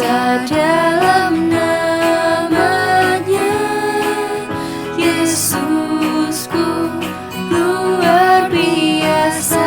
kuasa dalam namanya, Yesusku luar biasa.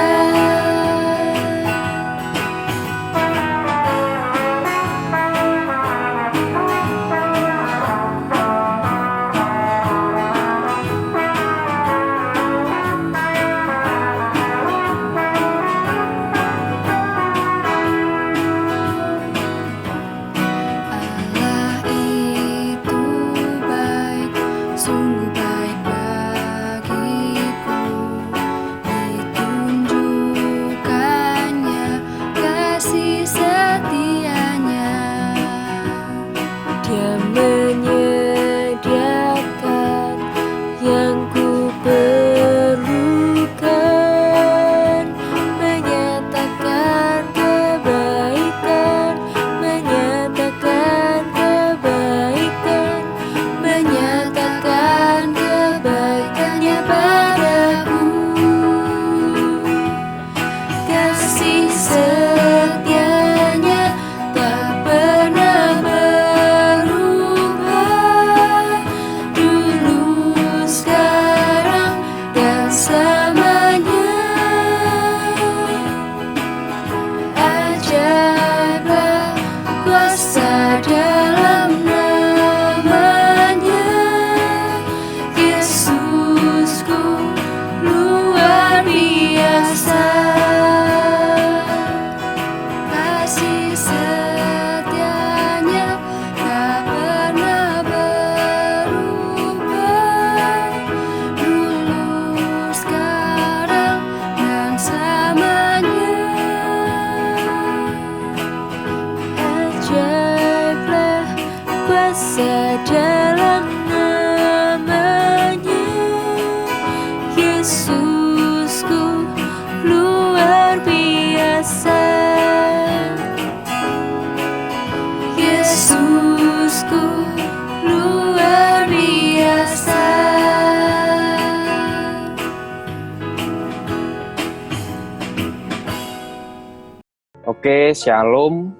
Oke, Shalom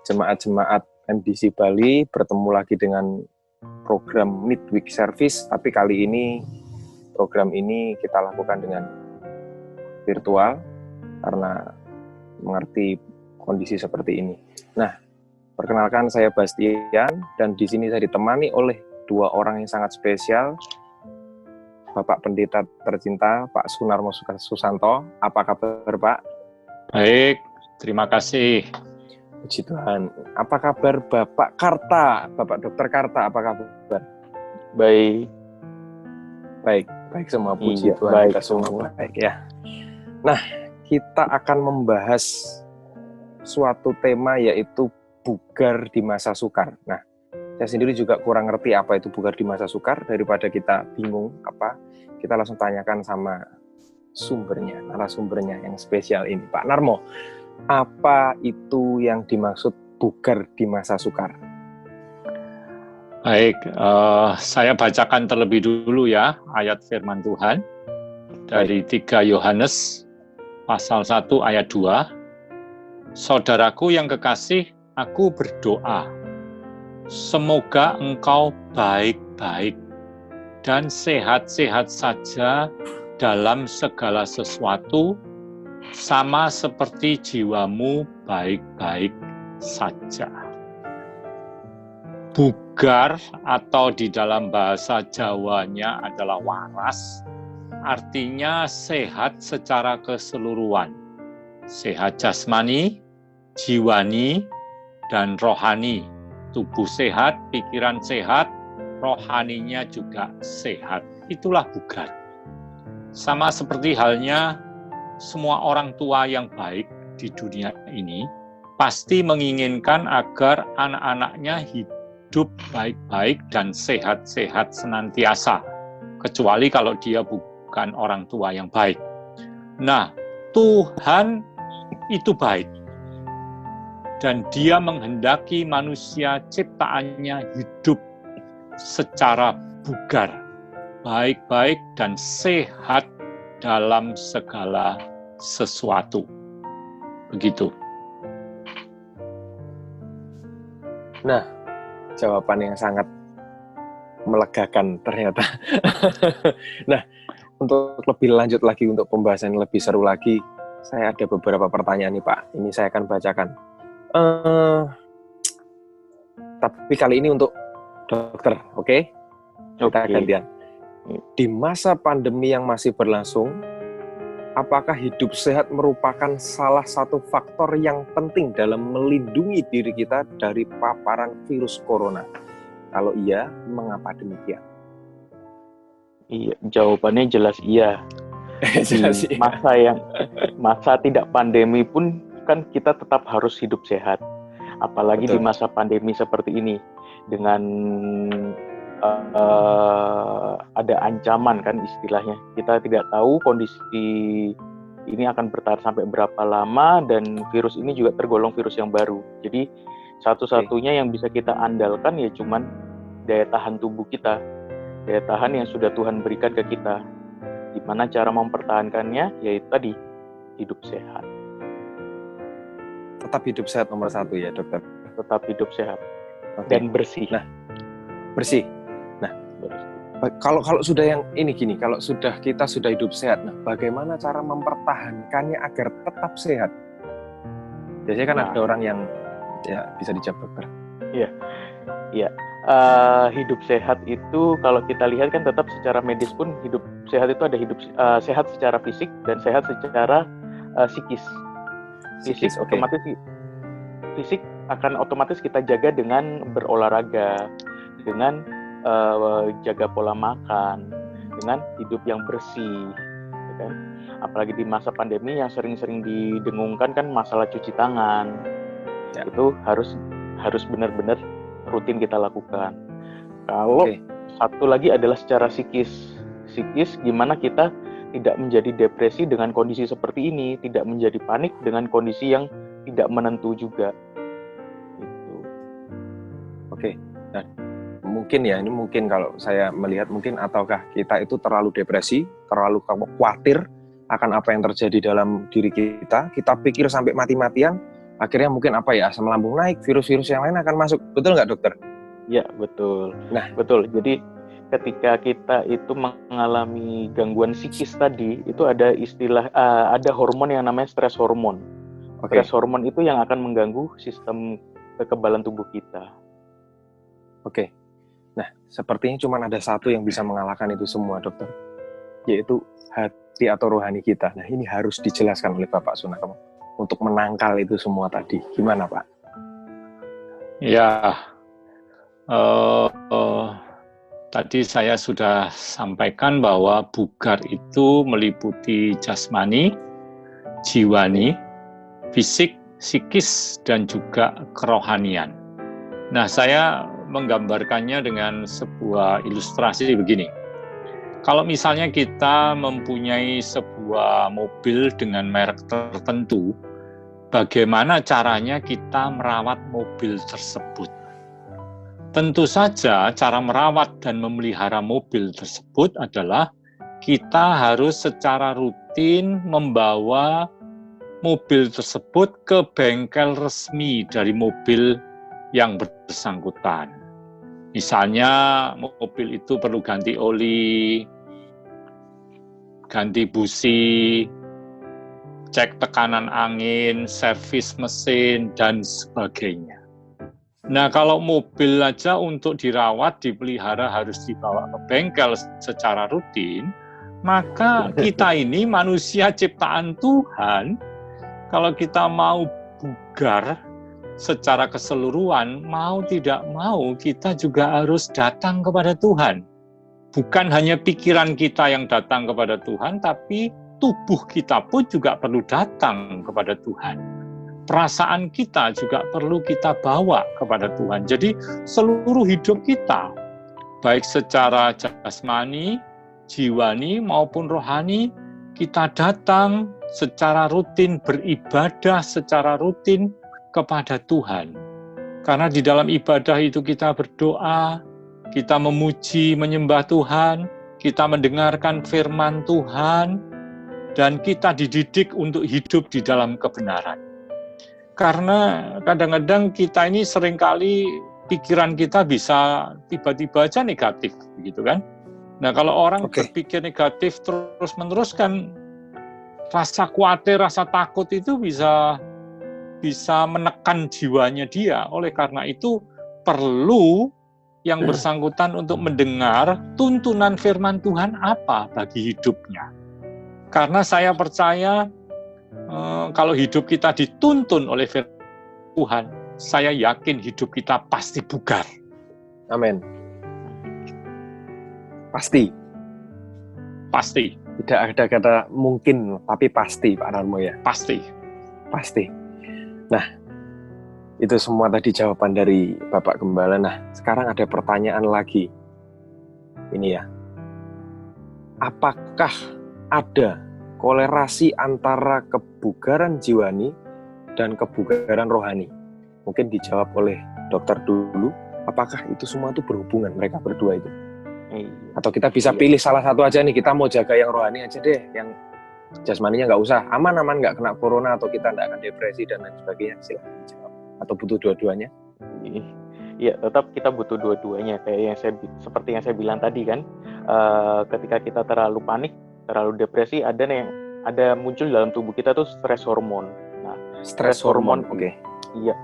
jemaat-jemaat MDC Bali, bertemu lagi dengan program Midweek Service, tapi kali ini program ini kita lakukan dengan virtual karena mengerti kondisi seperti ini. Nah, perkenalkan saya Bastian dan di sini saya ditemani oleh dua orang yang sangat spesial. Bapak Pendeta tercinta Pak Sunarmo Susanto. Apa kabar, Pak? Baik. Terima kasih. Puji Tuhan. Apa kabar Bapak Karta? Bapak Dokter Karta, apa kabar? Baik. Baik semua, puji Tuhan. Baik kita semua baik ya. Nah, kita akan membahas suatu tema yaitu bugar di masa sukar. Nah, saya sendiri juga kurang ngerti apa itu bugar di masa sukar. Daripada kita bingung apa, kita langsung tanyakan sama narasumbernya yang spesial ini, Pak Narmo. Apa itu yang dimaksud bugar di masa sukar? Baik, saya bacakan terlebih dulu ya ayat firman Tuhan dari 3 Yohanes pasal 1 ayat 2. Saudaraku yang kekasih, aku berdoa, semoga engkau baik-baik dan sehat-sehat saja dalam segala sesuatu, sama seperti jiwamu baik-baik saja. Bugar atau di dalam bahasa Jawanya adalah waras, artinya sehat secara keseluruhan. Sehat jasmani, jiwani, dan rohani. Tubuh sehat, pikiran sehat, rohaninya juga sehat. Itulah bugar. Sama seperti halnya semua orang tua yang baik di dunia ini pasti menginginkan agar anak-anaknya hidup baik-baik dan sehat-sehat senantiasa, kecuali kalau dia bukan orang tua yang baik. Nah, Tuhan itu baik, dan Dia menghendaki manusia ciptaannya hidup secara bugar, baik-baik dan sehat dalam segala sesuatu. Begitu. Nah, jawaban yang sangat melegakan ternyata. Nah, untuk lebih lanjut lagi, untuk pembahasan yang lebih seru lagi, saya ada beberapa pertanyaan nih Pak. Ini saya akan bacakan. Tapi kali ini untuk dokter, oke? Kita gantian. Di masa pandemi yang masih berlangsung, apakah hidup sehat merupakan salah satu faktor yang penting dalam melindungi diri kita dari paparan virus corona? Kalau iya, mengapa demikian? Iya, jawabannya jelas iya. Jelas Di iya. masa tidak pandemi pun kan kita tetap harus hidup sehat. Apalagi Betul. di masa pandemi seperti ini dengan ada ancaman kan istilahnya. Kita tidak tahu kondisi ini akan bertahan sampai berapa lama dan virus ini juga tergolong virus yang baru. Jadi satu-satunya yang bisa kita andalkan ya cuman daya tahan tubuh kita. Daya tahan yang sudah Tuhan berikan ke kita. Gimana cara mempertahankannya? Yaitu tadi, hidup sehat. Tetap hidup sehat nomor 1 ya dokter. Tetap hidup sehat. Oke. Dan bersih. Nah, bersih. Nah, kalau sudah yang ini gini, kalau kita sudah hidup sehat, nah bagaimana cara mempertahankannya agar tetap sehat? Biasanya kan ada orang yang ya bisa dijawab dokter. Iya. Hidup sehat itu kalau kita lihat kan tetap secara medis pun hidup sehat itu ada hidup sehat secara fisik dan sehat secara psikis. Fisik otomatis fisik akan otomatis kita jaga dengan berolahraga, dengan jaga pola makan, dengan hidup yang bersih, ya kan? Apalagi di masa pandemi yang sering-sering didengungkan kan masalah cuci tangan. Ya. Itu harus benar-benar rutin kita lakukan. Kalau satu lagi adalah secara psikis gimana kita tidak menjadi depresi dengan kondisi seperti ini, tidak menjadi panik dengan kondisi yang tidak menentu juga. Gitu. Oke. Nah, mungkin kalau saya melihat mungkin ataukah kita itu terlalu depresi, terlalu khawatir akan apa yang terjadi dalam diri kita pikir sampai mati-matian, akhirnya mungkin asam lambung naik, virus-virus yang lain akan masuk. Betul nggak dokter? Ya, betul. Nah, betul. Jadi ketika kita itu mengalami gangguan psikis tadi, itu ada ada hormon yang namanya stres hormon. Stres hormon itu yang akan mengganggu sistem kekebalan tubuh kita. Oke. Nah, sepertinya cuma ada satu yang bisa mengalahkan itu semua, dokter. Yaitu hati atau rohani kita. Nah, ini harus dijelaskan oleh Bapak Sunarmo untuk menangkal itu semua tadi. Gimana, Pak? Ya, tadi saya sudah sampaikan bahwa bugar itu meliputi jasmani, jiwani, fisik, psikis, dan juga kerohanian. Nah, saya menggambarkannya dengan sebuah ilustrasi begini. Kalau misalnya kita mempunyai sebuah mobil dengan merek tertentu, bagaimana caranya kita merawat mobil tersebut? Tentu saja cara merawat dan memelihara mobil tersebut adalah kita harus secara rutin membawa mobil tersebut ke bengkel resmi dari mobil yang bersangkutan. Misalnya mobil itu perlu ganti oli, ganti busi, cek tekanan angin, servis mesin, dan sebagainya. Nah, kalau mobil aja untuk dirawat, dipelihara harus dibawa ke bengkel secara rutin, maka kita ini manusia ciptaan Tuhan, kalau kita mau bugar secara keseluruhan, mau tidak mau kita juga harus datang kepada Tuhan. Bukan hanya pikiran kita yang datang kepada Tuhan, tapi tubuh kita pun juga perlu datang kepada Tuhan. Perasaan kita juga perlu kita bawa kepada Tuhan. Jadi seluruh hidup kita, baik secara jasmani, jiwani maupun rohani, kita datang secara rutin, beribadah secara rutin kepada Tuhan. Karena di dalam ibadah itu kita berdoa, kita memuji, menyembah Tuhan, kita mendengarkan firman Tuhan, dan kita dididik untuk hidup di dalam kebenaran. Karena kadang-kadang kita ini seringkali pikiran kita bisa tiba-tiba aja negatif, begitu kan? Nah, kalau orang berpikir negatif terus-menerus kan rasa khawatir, rasa takut itu bisa menekan jiwanya dia. Oleh karena itu perlu yang bersangkutan untuk mendengar tuntunan firman Tuhan apa bagi hidupnya. Karena saya percaya kalau hidup kita dituntun oleh firman Tuhan, saya yakin hidup kita pasti bugar. Amin. Pasti. Pasti. Tidak ada kata mungkin, tapi pasti, Pak Narmo ya. Pasti. Pasti. Nah, itu semua tadi jawaban dari Bapak Gembala. Nah, sekarang ada pertanyaan lagi. Ini ya. Apakah ada kolerasi antara kebugaran jiwani dan kebugaran rohani? Mungkin dijawab oleh dokter dulu. Apakah itu semua itu berhubungan mereka berdua itu? Atau kita bisa pilih salah satu aja nih, kita mau jaga yang rohani aja deh, yang jasmaninya nggak usah, aman-aman nggak kena corona atau kita nggak akan depresi dan lain sebagainya, silahkan dijawab. Atau butuh dua-duanya? Iya, tetap kita butuh dua-duanya. Kayak seperti yang saya bilang tadi kan, ketika kita terlalu panik, terlalu depresi, ada muncul dalam tubuh kita tuh stres hormon. Nah, stres hormon, iya,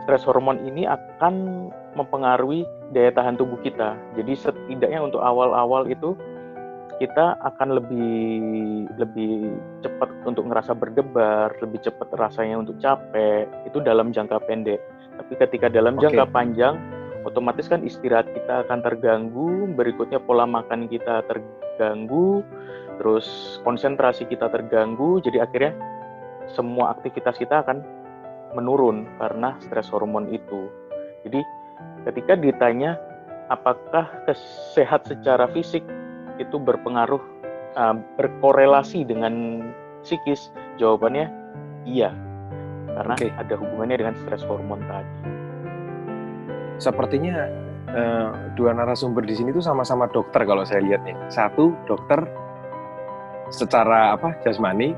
stres hormon ini akan mempengaruhi daya tahan tubuh kita. Jadi setidaknya untuk awal-awal itu kita akan lebih cepat untuk ngerasa berdebar, lebih cepat rasanya untuk capek, itu dalam jangka pendek. Tapi ketika dalam jangka panjang, otomatis kan istirahat kita akan terganggu, berikutnya pola makan kita terganggu, terus konsentrasi kita terganggu, jadi akhirnya semua aktivitas kita akan menurun karena stres hormon itu. Jadi ketika ditanya apakah sehat secara fisik itu berpengaruh, berkorelasi dengan psikis, jawabannya iya, karena ada hubungannya dengan stres hormon tadi. Sepertinya dua narasumber di sini tuh sama-sama dokter kalau saya lihat nih. Satu dokter secara jasmani,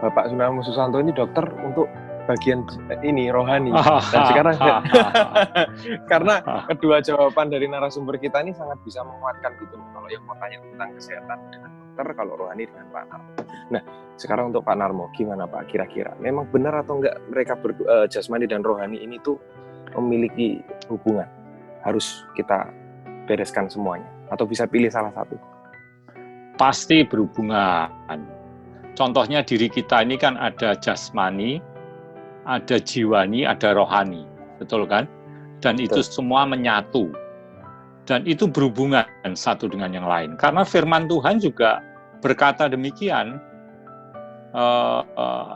Bapak Sunarmo Susanto ini dokter untuk bagian ini rohani. Dan sekarang karena kedua jawaban dari narasumber kita ini sangat bisa menguatkan gitu. Kalau yang mau tanya tentang kesehatan dengan dokter, kalau rohani dengan Pak Narmo. Nah, sekarang untuk Pak Narmo, gimana Pak kira-kira? Memang benar atau enggak mereka jasmani dan rohani ini tuh memiliki hubungan? Harus kita bereskan semuanya atau bisa pilih salah satu? Pasti berhubungan. Contohnya diri kita ini kan ada jasmani, ada jiwani, ada rohani, betul kan? Dan itu semua menyatu. Dan itu berhubungan satu dengan yang lain. Karena firman Tuhan juga berkata demikian.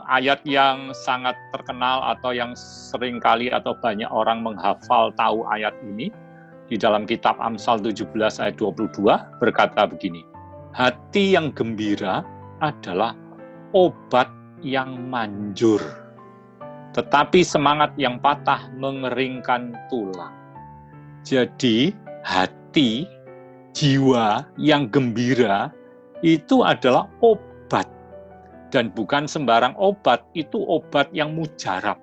Ayat yang sangat terkenal atau yang sering kali atau banyak orang menghafal tahu ayat ini, di dalam kitab Amsal 17 ayat 22 berkata begini, hati yang gembira adalah obat yang manjur, tetapi semangat yang patah mengeringkan tulang. Jadi hati, jiwa yang gembira itu adalah obat. Dan bukan sembarang obat, itu obat yang mujarab.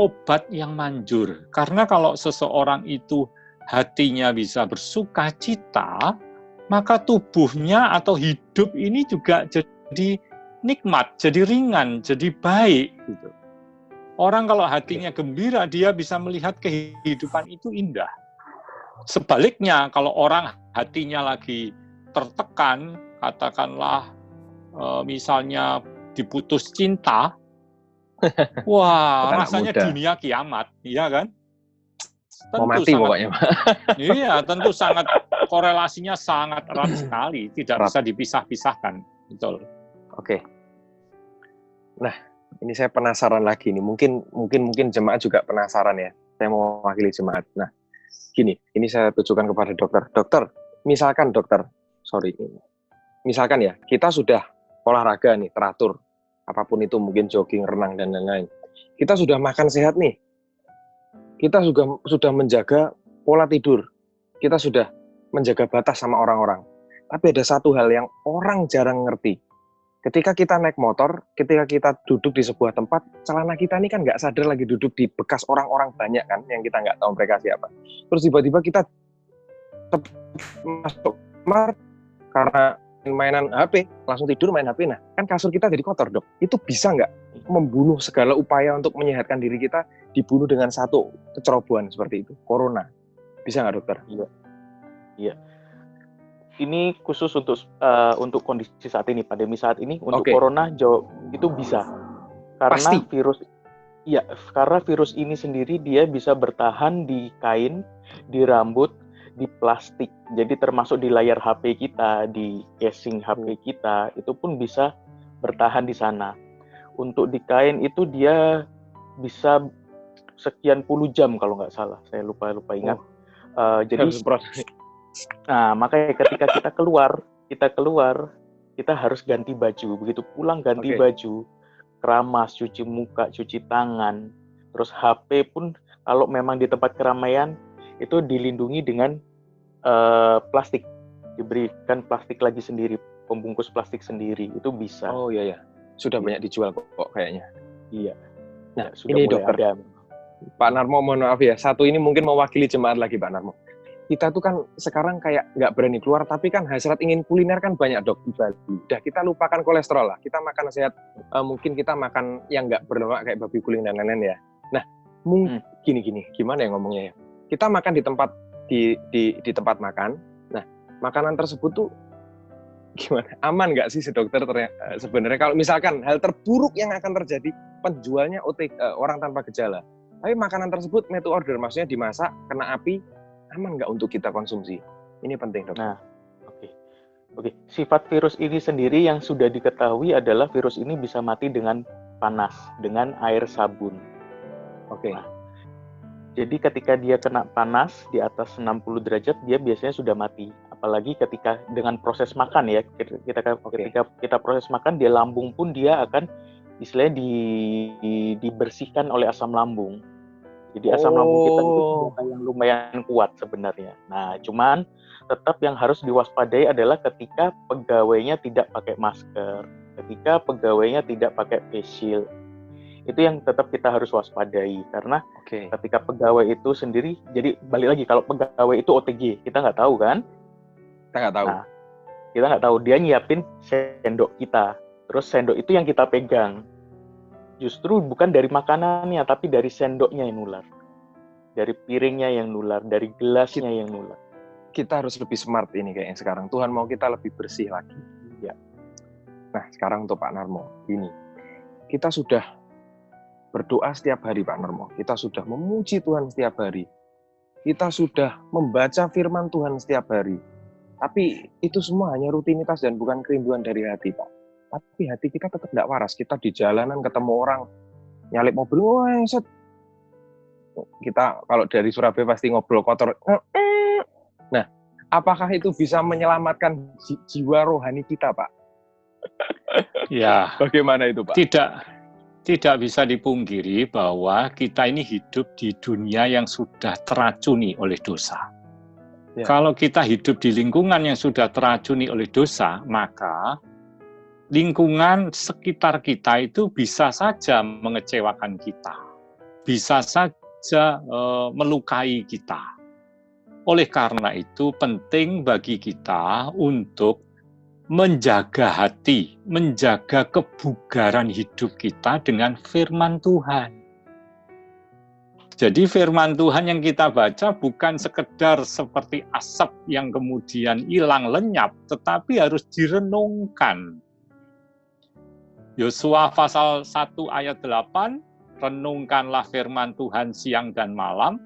Obat yang manjur. Karena kalau seseorang itu hatinya bisa bersuka cita, maka tubuhnya atau hidup ini juga jadi nikmat, jadi ringan, jadi baik gitu. Orang kalau hatinya gembira, dia bisa melihat kehidupan itu indah. Sebaliknya, kalau orang hatinya lagi tertekan, katakanlah misalnya diputus cinta, wah rasanya dunia kiamat, iya kan? Tentu mau mati pokoknya. Iya, tentu sangat korelasinya sangat erat sekali, tidak bisa dipisah-pisahkan, betul. Oke. Nah, ini saya penasaran lagi nih. Mungkin jemaat juga penasaran ya. Saya mau mewakili jemaat. Nah, gini, ini saya tujukan kepada dokter. Dokter, misalkan ya, kita sudah olahraga nih, teratur. Apapun itu, mungkin jogging, renang, dan lain-lain. Kita sudah makan sehat nih. Kita sudah menjaga pola tidur. Kita sudah menjaga batas sama orang-orang. Tapi ada satu hal yang orang jarang ngerti. Ketika kita naik motor, ketika kita duduk di sebuah tempat, celana kita ini kan nggak sadar lagi duduk di bekas orang-orang banyak kan, yang kita nggak tahu mereka siapa. Terus tiba-tiba kita masuk kamar karena mainan HP, langsung tidur main HP. Nah, kan kasur kita jadi kotor, Dok. Itu bisa nggak membunuh segala upaya untuk menyehatkan diri kita, dibunuh dengan satu kecerobohan seperti itu, corona? Bisa nggak, Dokter? Iya. Ini khusus untuk kondisi saat ini, pandemi saat ini, untuk corona itu bisa. Karena Pasti. karena virus ini sendiri dia bisa bertahan di kain, di rambut, di plastik. Jadi termasuk di layar HP kita, di casing HP kita, itu pun bisa bertahan di sana. Untuk di kain itu dia bisa sekian puluh jam kalau nggak salah, saya lupa ingat. Jadi nah, makanya ketika kita keluar, kita harus ganti baju. Begitu pulang ganti baju, keramas, cuci muka, cuci tangan. Terus HP pun kalau memang di tempat keramaian itu dilindungi dengan plastik. Diberikan plastik lagi sendiri, pembungkus plastik sendiri, itu bisa. Oh iya. Sudah banyak dijual kok kayaknya. Iya. Nah, sudah ini mulai Dokter. ada. Pak Narmo, mohon maaf ya. Satu ini mungkin mewakili jemaat lagi, Pak Narmo. Kita tuh kan sekarang kayak nggak berani keluar, tapi kan hasrat ingin kuliner kan banyak, Dok, di Bali. Udah, kita lupakan kolesterol lah. Kita makan sehat. Mungkin kita makan yang nggak berlemak kayak babi guling dan lain-lain ya. Nah, gini, gimana ya ngomongnya ya? Kita makan di tempat di tempat makan. Nah, makanan tersebut tuh gimana? Aman nggak sih, Dokter? Sebenarnya kalau misalkan hal terburuk yang akan terjadi, penjualnya orang tanpa gejala. Tapi makanan tersebut made to order, maksudnya dimasak, kena api, aman nggak untuk kita konsumsi? Ini penting, Dok. Nah, oke. Sifat virus ini sendiri yang sudah diketahui adalah virus ini bisa mati dengan panas, dengan air sabun. Oke. Nah, jadi ketika dia kena panas di atas 60 derajat, dia biasanya sudah mati. Apalagi ketika dengan proses makan ya, ketika kita proses makan, dia lambung pun dia akan istilahnya dibersihkan oleh asam lambung. Jadi asam lambung kita itu senjata yang lumayan kuat sebenarnya. Nah, cuman tetap yang harus diwaspadai adalah ketika pegawainya tidak pakai masker, ketika pegawainya tidak pakai face shield. Itu yang tetap kita harus waspadai, karena ketika pegawai itu sendiri, jadi balik lagi, kalau pegawai itu OTG, kita nggak tahu kan? Kita nggak tahu. Nah, kita nggak tahu, dia nyiapin sendok kita, terus sendok itu yang kita pegang. Justru bukan dari makanannya, tapi dari sendoknya yang nular. Dari piringnya yang nular, dari gelasnya yang nular. Kita harus lebih smart ini kayaknya sekarang. Tuhan mau kita lebih bersih lagi. Ya. Nah, sekarang untuk Pak Narmo, ini. Kita sudah berdoa setiap hari, Pak Narmo. Kita sudah memuji Tuhan setiap hari. Kita sudah membaca firman Tuhan setiap hari. Tapi itu semua hanya rutinitas dan bukan kerinduan dari hati, Pak. Tapi hati kita tetap tidak waras. Kita di jalanan ketemu orang, nyalip mobil, kita kalau dari Surabaya pasti ngobrol kotor. Nah, apakah itu bisa menyelamatkan jiwa rohani kita, Pak? Ya. Bagaimana itu, Pak? Tidak bisa dipungkiri bahwa kita ini hidup di dunia yang sudah teracuni oleh dosa. Ya. Kalau kita hidup di lingkungan yang sudah teracuni oleh dosa, maka lingkungan sekitar kita itu bisa saja mengecewakan kita, bisa saja melukai kita. Oleh karena itu penting bagi kita untuk menjaga hati, menjaga kebugaran hidup kita dengan firman Tuhan. Jadi firman Tuhan yang kita baca bukan sekedar seperti asap yang kemudian hilang lenyap, tetapi harus direnungkan. Yosua pasal 1 ayat 8, renungkanlah firman Tuhan siang dan malam,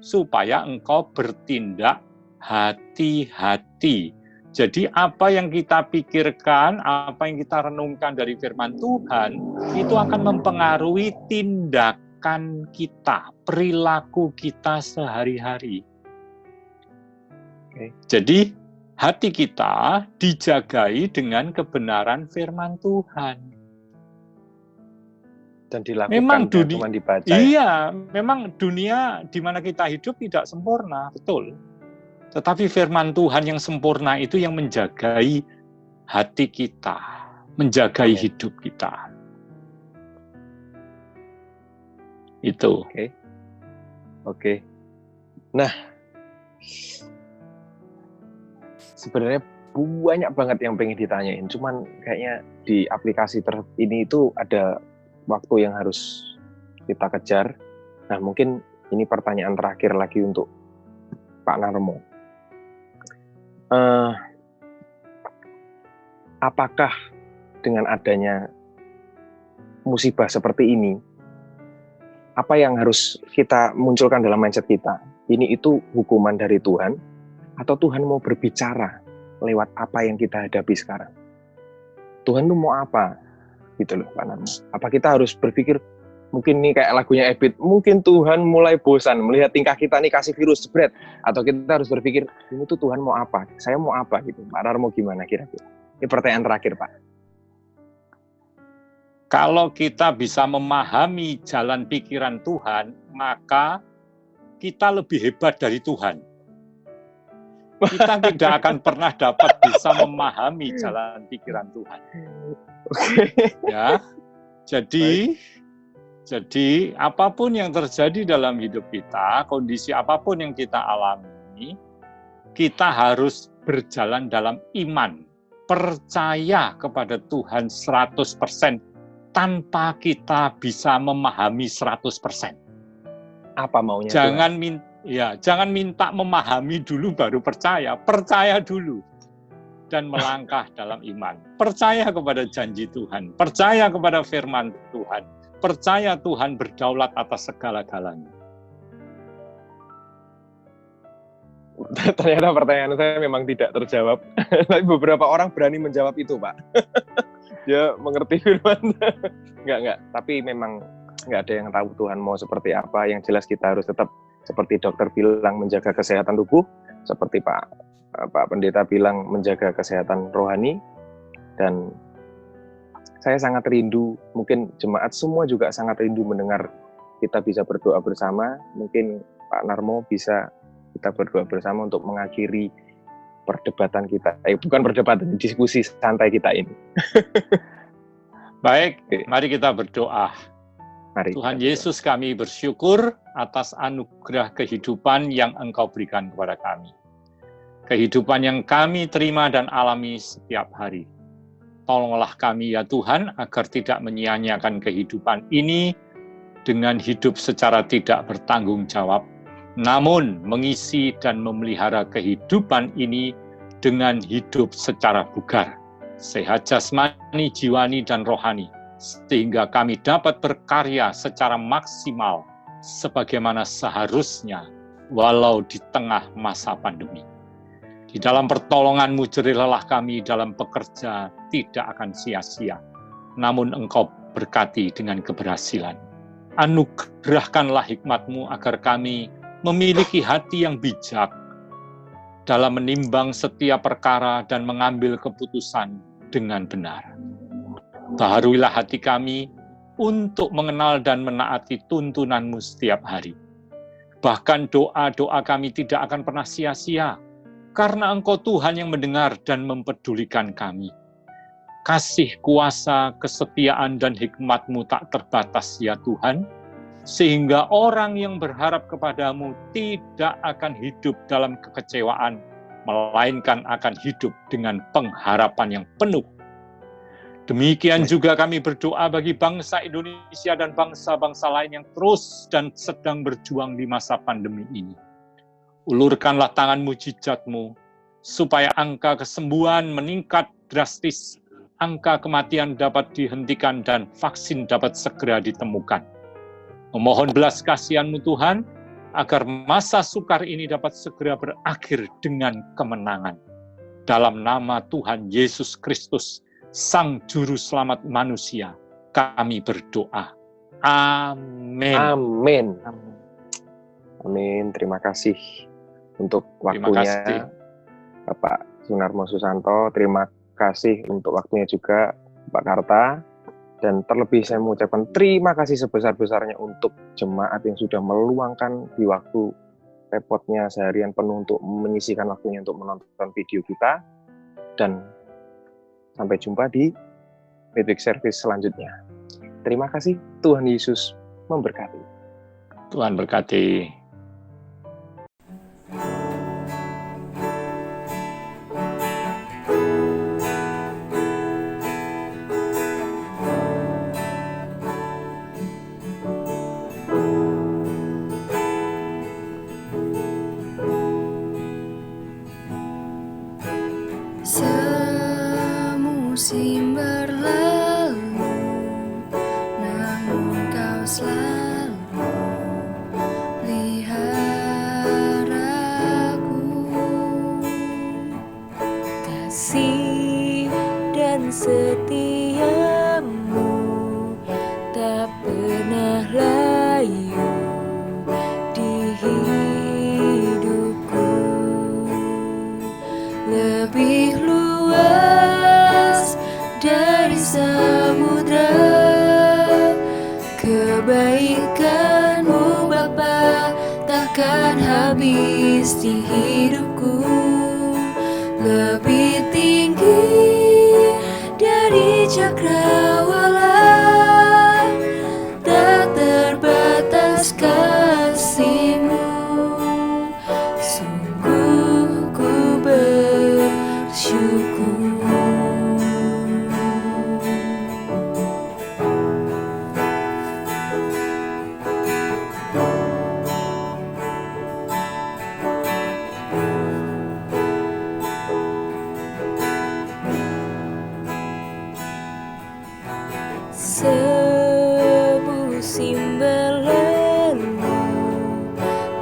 supaya engkau bertindak hati-hati. Jadi apa yang kita pikirkan, apa yang kita renungkan dari firman Tuhan, itu akan mempengaruhi tindakan kita, perilaku kita sehari-hari. Jadi hati kita dijagai dengan kebenaran firman Tuhan. Dan dilakukan, cuma dibaca. Iya, memang dunia di mana kita hidup tidak sempurna, betul. Tetapi firman Tuhan yang sempurna itu yang menjagai hati kita. menjagai Amin. hidup kita. Itu. Oke. Nah, sebenarnya banyak banget yang pengen ditanyain. Cuman kayaknya di aplikasi ini itu ada waktu yang harus kita kejar. Nah, mungkin ini pertanyaan terakhir lagi untuk Pak Narmo. Apakah dengan adanya musibah seperti ini, apa yang harus kita munculkan dalam mindset kita? Ini itu hukuman dari Tuhan, atau Tuhan mau berbicara lewat apa yang kita hadapi sekarang? Tuhan tuh mau apa? Gitu loh, Pak Narmo. Apa kita harus berpikir, mungkin nih kayak lagunya Ebit, mungkin Tuhan mulai bosan melihat tingkah kita nih kasih virus spread, atau kita harus berpikir, ini tuh Tuhan mau apa? Saya mau apa? Gitu. Pak Narmo gimana kira-kira? Ini pertanyaan terakhir, Pak. Kalau kita bisa memahami jalan pikiran Tuhan, maka kita lebih hebat dari Tuhan. Kita tidak akan pernah dapat bisa memahami jalan pikiran Tuhan. Ya, jadi apapun yang terjadi dalam hidup kita, kondisi apapun yang kita alami, kita harus berjalan dalam iman, percaya kepada Tuhan 100%. Tanpa kita bisa memahami 100%. Apa maunya Jangan minta memahami dulu baru percaya dulu. Dan melangkah dalam iman. Percaya kepada janji Tuhan, percaya kepada firman Tuhan, percaya Tuhan berdaulat atas segala-galanya. Ternyata pertanyaan saya memang tidak terjawab. Tapi beberapa orang berani menjawab itu, Pak. Dia mengerti firman. Enggak. Tapi memang enggak ada yang tahu Tuhan mau seperti apa. Yang jelas kita harus tetap seperti dokter bilang menjaga kesehatan tubuh, seperti Pak Pendeta bilang menjaga kesehatan rohani. Dan saya sangat rindu, mungkin jemaat semua juga sangat rindu mendengar kita bisa berdoa bersama. Mungkin Pak Narmo bisa kita berdoa bersama untuk mengakhiri perdebatan kita, bukan perdebatan, diskusi santai kita ini. Baik, mari kita berdoa. Mari. Tuhan Yesus, kami bersyukur atas anugerah kehidupan yang Engkau berikan kepada kami. Kehidupan yang kami terima dan alami setiap hari. Tolonglah kami ya Tuhan, agar tidak menyia-nyiakan kehidupan ini dengan hidup secara tidak bertanggung jawab, namun mengisi dan memelihara kehidupan ini dengan hidup secara bugar, sehat jasmani, jiwani, dan rohani, sehingga kami dapat berkarya secara maksimal sebagaimana seharusnya walau di tengah masa pandemi. Di dalam pertolongan-Mu jerilah kami dalam bekerja tidak akan sia-sia, namun Engkau berkati dengan keberhasilan. Anugerahkanlah hikmat-Mu agar kami memiliki hati yang bijak dalam menimbang setiap perkara dan mengambil keputusan dengan benar. Baharuilah hati kami untuk mengenal dan menaati tuntunan-Mu setiap hari. Bahkan doa-doa kami tidak akan pernah sia-sia, karena Engkau Tuhan yang mendengar dan mempedulikan kami. Kasih, kuasa, kesetiaan, dan hikmat-Mu tak terbatas ya Tuhan, sehingga orang yang berharap kepadamu tidak akan hidup dalam kekecewaan, melainkan akan hidup dengan pengharapan yang penuh. Demikian juga kami berdoa bagi bangsa Indonesia dan bangsa-bangsa lain yang terus dan sedang berjuang di masa pandemi ini. Ulurkanlah tangan mujizat-Mu, supaya angka kesembuhan meningkat drastis, angka kematian dapat dihentikan, dan vaksin dapat segera ditemukan. Memohon belas kasihan-Mu Tuhan, agar masa sukar ini dapat segera berakhir dengan kemenangan. Dalam nama Tuhan Yesus Kristus, Sang Juru Selamat manusia, kami berdoa. Amin. Amin. Amin. Terima kasih untuk waktunya Bapak Sunarmo Susanto. Terima kasih untuk waktunya juga Pak Karta. Dan terlebih saya mengucapkan terima kasih sebesar-besarnya untuk jemaat yang sudah meluangkan di waktu repotnya seharian penuh untuk menyisihkan waktunya untuk menonton video kita. Dan sampai jumpa di Midweek Service selanjutnya. Terima kasih, Tuhan Yesus memberkati. Tuhan berkati. Semusim berlalu, namun kau selalu peliharaku. Kasih dan setiamu tak pernah layu di hidupku. Lebih luas dari samudra, kebaikan-Mu Bapa takkan habis di hidupku. Lebih tinggi dari cakrawala, tak terbatas kasih-Mu. Sungguh ku bersyukur. Semusim berlalu,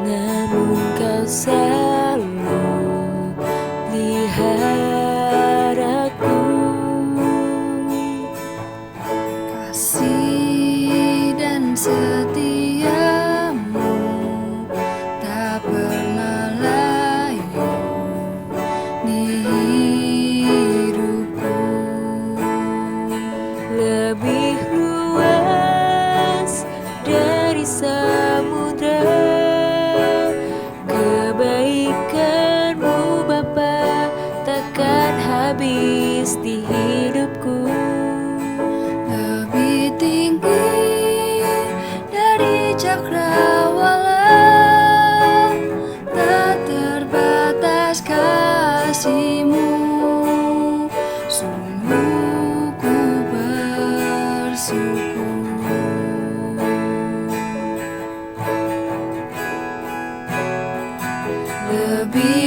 namun kau selalu peliharaku. Kasih dan setiamu tak pernah layu di hidupku. Lebih luas dari samudra, kebaikan-Mu Bapa takkan habis di hidupku. Lebih tinggi dari cakrawala, tak terbatas kasih-Mu. Sungguh ku bersyukur. Lebih